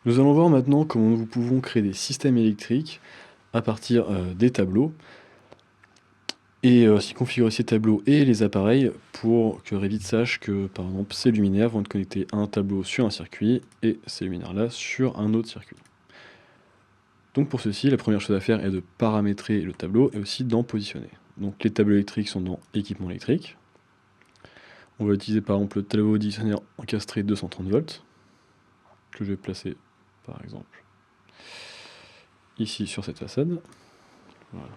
Nous allons voir maintenant comment nous pouvons créer des systèmes électriques à partir des tableaux et aussi configurer ces tableaux et les appareils pour que Revit sache que par exemple ces luminaires vont être connectés à un tableau sur un circuit et ces luminaires-là sur un autre circuit. Donc pour ceci, la première chose à faire est de paramétrer le tableau et aussi d'en positionner. Donc les tableaux électriques sont dans équipement électrique. On va utiliser par exemple le tableau auditionneur encastré 230 volts que je vais placer par exemple ici sur cette façade. Voilà.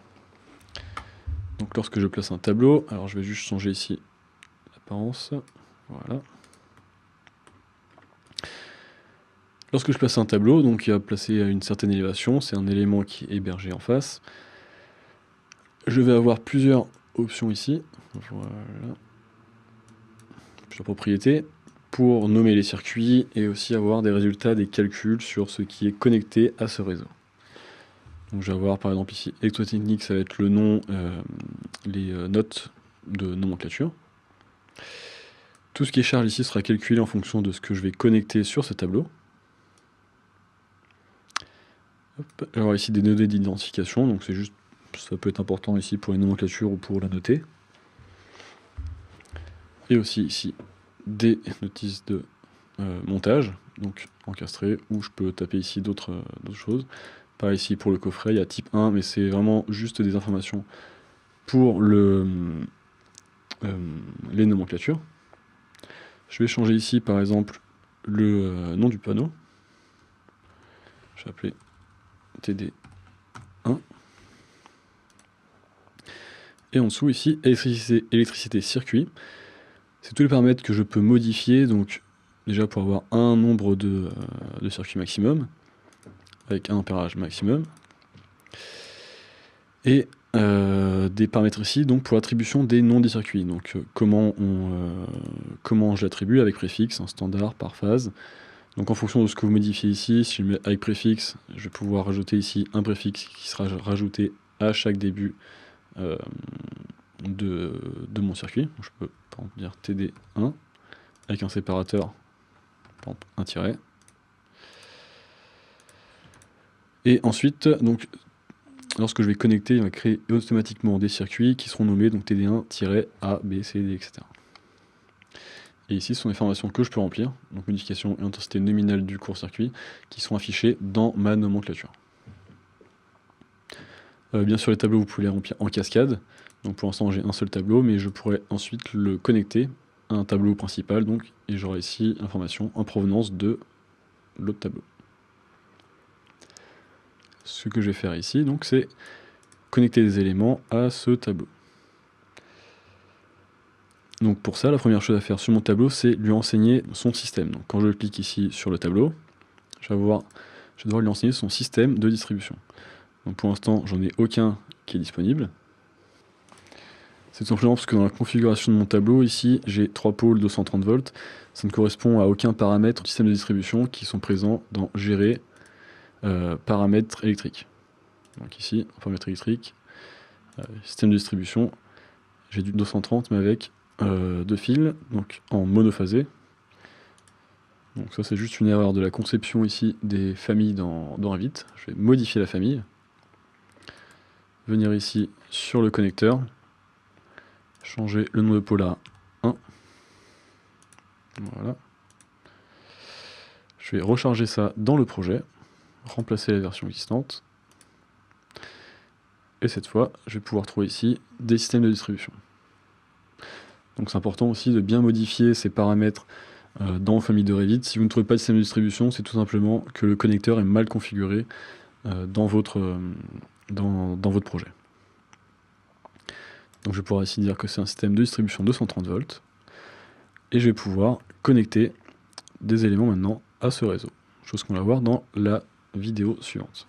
Donc lorsque je place un tableau, alors je vais juste changer ici l'apparence, voilà. Lorsque je place un tableau, donc il va placer à une certaine élévation, c'est un élément qui est hébergé en face. Je vais avoir plusieurs options ici, voilà, plusieurs propriétés, pour nommer les circuits et aussi avoir des résultats des calculs sur ce qui est connecté à ce réseau. Donc je vais avoir par exemple ici électrotechnique, ça va être le nom, les notes de nomenclature. Tout ce qui est charge ici sera calculé en fonction de ce que je vais connecter sur ce tableau. Hop. Je vais avoir ici des données d'identification, donc c'est juste, ça peut être important ici pour une nomenclature ou pour la noter. Et aussi ici des notices de montage, donc encastrées, où je peux taper ici d'autres choses. Pareil ici pour le coffret, il y a type 1, mais c'est vraiment juste des informations pour les nomenclatures. Je vais changer ici par exemple le nom du panneau. Je vais appeler TD1. Et en dessous ici, électricité circuit. C'est tous les paramètres que je peux modifier, donc déjà pour avoir un nombre de circuits maximum, avec un ampérage maximum. Et des paramètres ici donc pour l'attribution des noms des circuits. Donc comment je l'attribue avec préfixe, en standard, par phase. Donc en fonction de ce que vous modifiez ici, si je mets avec préfixe, je vais pouvoir rajouter ici un préfixe qui sera rajouté à chaque début de mon circuit. Donc je peux par exemple dire TD1 avec un séparateur, par exemple un tiret. Et ensuite, donc, lorsque je vais connecter, il va créer automatiquement des circuits qui seront nommés donc TD1-A, B, C, D, etc. Et ici, ce sont les informations que je peux remplir, donc modification et intensité nominale du court-circuit, qui sont affichées dans ma nomenclature. Bien sûr, les tableaux, vous pouvez les remplir en cascade. Donc pour l'instant, j'ai un seul tableau, mais je pourrais ensuite le connecter à un tableau principal, donc, et j'aurai ici l'information en provenance de l'autre tableau. Ce que je vais faire ici, donc, c'est connecter des éléments à ce tableau. Donc pour ça, la première chose à faire sur mon tableau, c'est lui enseigner son système. Donc quand je clique ici sur le tableau, je vais devoir lui enseigner son système de distribution. Donc pour l'instant, j'en ai aucun qui est disponible. C'est tout simplement parce que dans la configuration de mon tableau, ici, j'ai 3 pôles 230 volts. Ça ne correspond à aucun paramètre du système de distribution qui sont présents dans Gérer, paramètres électriques. Donc ici, paramètres électriques, système de distribution, j'ai du 230 mais avec 2 fils, donc en monophasé. Donc ça c'est juste une erreur de la conception ici des familles dans Revit. Je vais modifier la famille, venir ici sur le connecteur, changer le nom de pôle à 1. Voilà. Je vais recharger ça dans le projet, remplacer la version existante. Et cette fois, je vais pouvoir trouver ici des systèmes de distribution. Donc c'est important aussi de bien modifier ces paramètres dans famille de Revit. Si vous ne trouvez pas de système de distribution, c'est tout simplement que le connecteur est mal configuré dans votre projet. Donc je vais pouvoir ici dire que c'est un système de distribution 230 volts. Et je vais pouvoir connecter des éléments maintenant à ce réseau. Chose qu'on va voir dans la vidéo suivante.